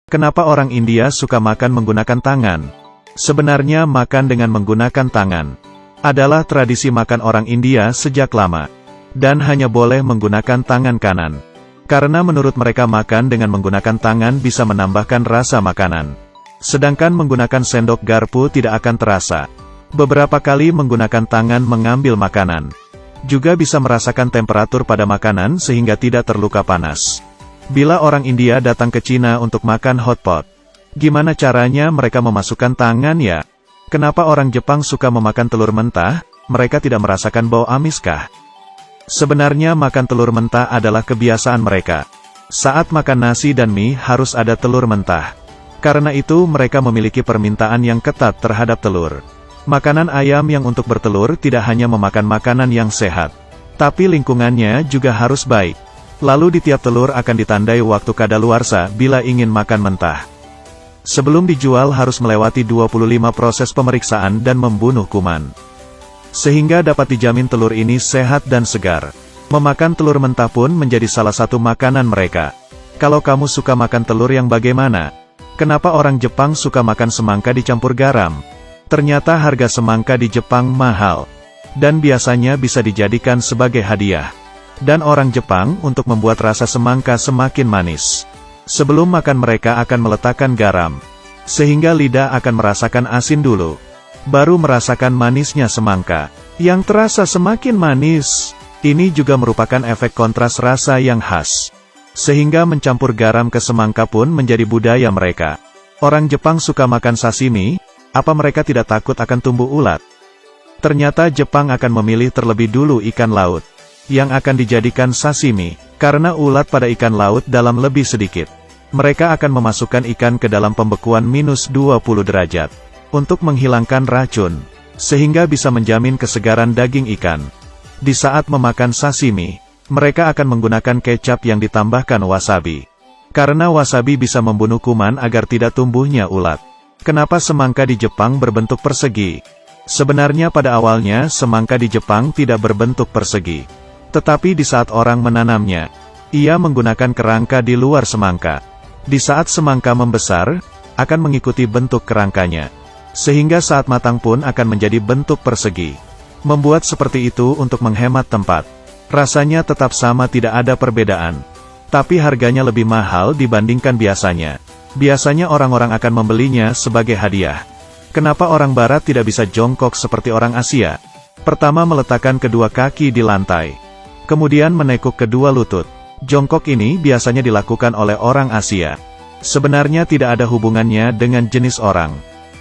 Kenapa orang India suka makan menggunakan tangan? Sebenarnya makan dengan menggunakan tangan adalah tradisi makan orang India sejak lama, dan hanya boleh menggunakan tangan kanan. Karena menurut mereka makan dengan menggunakan tangan bisa menambahkan rasa makanan. Sedangkan menggunakan sendok garpu tidak akan terasa. Beberapa kali menggunakan tangan mengambil makanan juga bisa merasakan temperatur pada makanan sehingga tidak terluka panas. Bila orang India datang ke Cina untuk makan hotpot, gimana caranya mereka memasukkan tangan ya? Kenapa orang Jepang suka memakan telur mentah? Mereka tidak merasakan bau amis kah? Sebenarnya makan telur mentah adalah kebiasaan mereka. Saat makan nasi dan mie harus ada telur mentah. Karena itu mereka memiliki permintaan yang ketat terhadap telur. Makanan ayam yang untuk bertelur tidak hanya memakan makanan yang sehat, tapi lingkungannya juga harus baik. Lalu di tiap telur akan ditandai waktu kadaluarsa bila ingin makan mentah. Sebelum dijual harus melewati 25 proses pemeriksaan dan membunuh kuman. Sehingga dapat dijamin telur ini sehat dan segar. Memakan telur mentah pun menjadi salah satu makanan mereka. Kalau kamu suka makan telur yang bagaimana? Kenapa orang Jepang suka makan semangka dicampur garam? Ternyata harga semangka di Jepang mahal, dan biasanya bisa dijadikan sebagai hadiah. Dan orang Jepang untuk membuat rasa semangka semakin manis. Sebelum makan mereka akan meletakkan garam, sehingga lidah akan merasakan asin dulu, baru merasakan manisnya semangka, yang terasa semakin manis. Ini juga merupakan efek kontras rasa yang khas. Sehingga mencampur garam ke semangka pun menjadi budaya mereka. Orang Jepang suka makan sashimi. Apa mereka tidak takut akan tumbuh ulat? Ternyata Jepang akan memilih terlebih dulu ikan laut, yang akan dijadikan sashimi, karena ulat pada ikan laut dalam lebih sedikit. Mereka akan memasukkan ikan ke dalam pembekuan minus 20 derajat, untuk menghilangkan racun, sehingga bisa menjamin kesegaran daging ikan. Di saat memakan sashimi, mereka akan menggunakan kecap yang ditambahkan wasabi. Karena wasabi bisa membunuh kuman agar tidak tumbuhnya ulat. Kenapa semangka di Jepang berbentuk persegi? Sebenarnya pada awalnya semangka di Jepang tidak berbentuk persegi. Tetapi di saat orang menanamnya, ia menggunakan kerangka di luar semangka. Di saat semangka membesar, akan mengikuti bentuk kerangkanya. Sehingga saat matang pun akan menjadi bentuk persegi. Membuat seperti itu untuk menghemat tempat. Rasanya tetap sama, tidak ada perbedaan. Tapi harganya lebih mahal dibandingkan biasanya. Biasanya orang-orang akan membelinya sebagai hadiah. Kenapa orang Barat tidak bisa jongkok seperti orang Asia? Pertama, meletakkan kedua kaki di lantai. Kemudian menekuk kedua lutut. Jongkok ini biasanya dilakukan oleh orang Asia. Sebenarnya tidak ada hubungannya dengan jenis orang.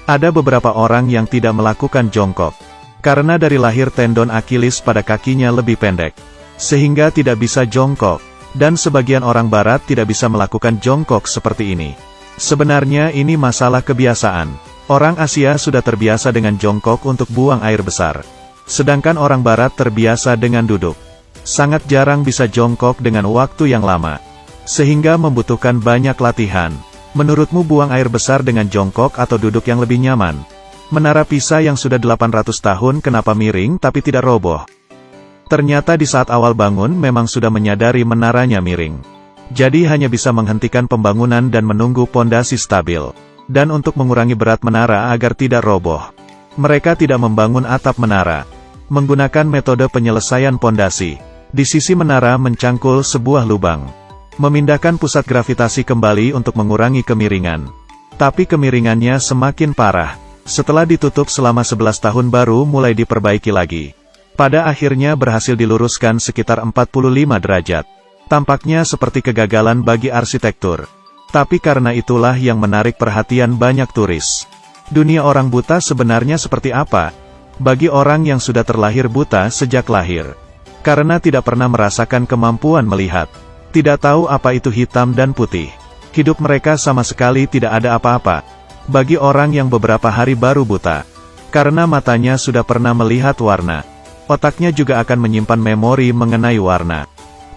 Ada beberapa orang yang tidak melakukan jongkok. Karena dari lahir tendon Akilis pada kakinya lebih pendek. Sehingga tidak bisa jongkok. Dan sebagian orang Barat tidak bisa melakukan jongkok seperti ini. Sebenarnya ini masalah kebiasaan. Orang Asia sudah terbiasa dengan jongkok untuk buang air besar. Sedangkan orang Barat terbiasa dengan duduk. Sangat jarang bisa jongkok dengan waktu yang lama. Sehingga membutuhkan banyak latihan. Menurutmu buang air besar dengan jongkok atau duduk yang lebih nyaman? Menara Pisa yang sudah 800 tahun kenapa miring tapi tidak roboh? Ternyata di saat awal bangun memang sudah menyadari menaranya miring. Jadi hanya bisa menghentikan pembangunan dan menunggu pondasi stabil. Dan untuk mengurangi berat menara agar tidak roboh, mereka tidak membangun atap menara. Menggunakan metode penyelesaian pondasi. Di sisi menara mencangkul sebuah lubang. Memindahkan pusat gravitasi kembali untuk mengurangi kemiringan. Tapi kemiringannya semakin parah. Setelah ditutup selama 11 tahun baru mulai diperbaiki lagi. Pada akhirnya berhasil diluruskan sekitar 45 derajat. Tampaknya seperti kegagalan bagi arsitektur. Tapi karena itulah yang menarik perhatian banyak turis. Dunia orang buta sebenarnya seperti apa? Bagi orang yang sudah terlahir buta sejak lahir. Karena tidak pernah merasakan kemampuan melihat. Tidak tahu apa itu hitam dan putih. Hidup mereka sama sekali tidak ada apa-apa. Bagi orang yang beberapa hari baru buta. Karena matanya sudah pernah melihat warna. Otaknya juga akan menyimpan memori mengenai warna.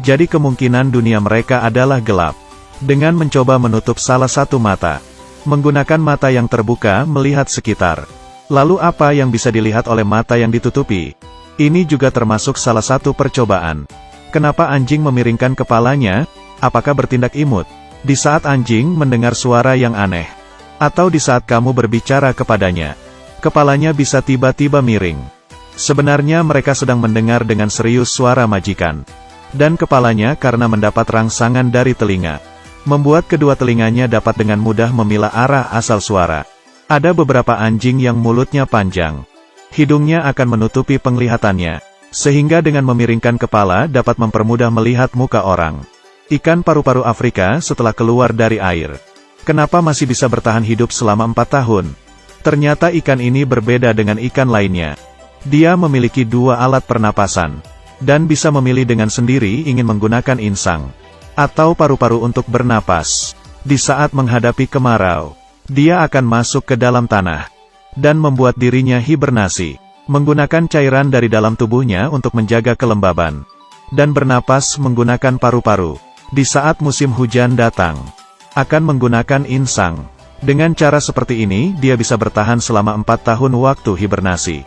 Jadi kemungkinan dunia mereka adalah gelap. Dengan mencoba menutup salah satu mata. Menggunakan mata yang terbuka melihat sekitar. Lalu apa yang bisa dilihat oleh mata yang ditutupi? Ini juga termasuk salah satu percobaan. Kenapa anjing memiringkan kepalanya? Apakah bertindak imut? Di saat anjing mendengar suara yang aneh, atau di saat kamu berbicara kepadanya, kepalanya bisa tiba-tiba miring. Sebenarnya mereka sedang mendengar dengan serius suara majikan. Dan kepalanya karena mendapat rangsangan dari telinga, membuat kedua telinganya dapat dengan mudah memilah arah asal suara. Ada beberapa anjing yang mulutnya panjang. Hidungnya akan menutupi penglihatannya, sehingga dengan memiringkan kepala dapat mempermudah melihat muka orang. Ikan paru-paru Afrika setelah keluar dari air, kenapa masih bisa bertahan hidup selama 4 tahun? Ternyata ikan ini berbeda dengan ikan lainnya. Dia memiliki 2 alat pernapasan, dan bisa memilih dengan sendiri ingin menggunakan insang atau paru-paru untuk bernapas. Di saat menghadapi kemarau, dia akan masuk ke dalam tanah dan membuat dirinya hibernasi, menggunakan cairan dari dalam tubuhnya untuk menjaga kelembaban, dan bernapas menggunakan paru-paru. Di saat musim hujan datang, akan menggunakan insang. Dengan cara seperti ini, dia bisa bertahan selama 4 tahun waktu hibernasi.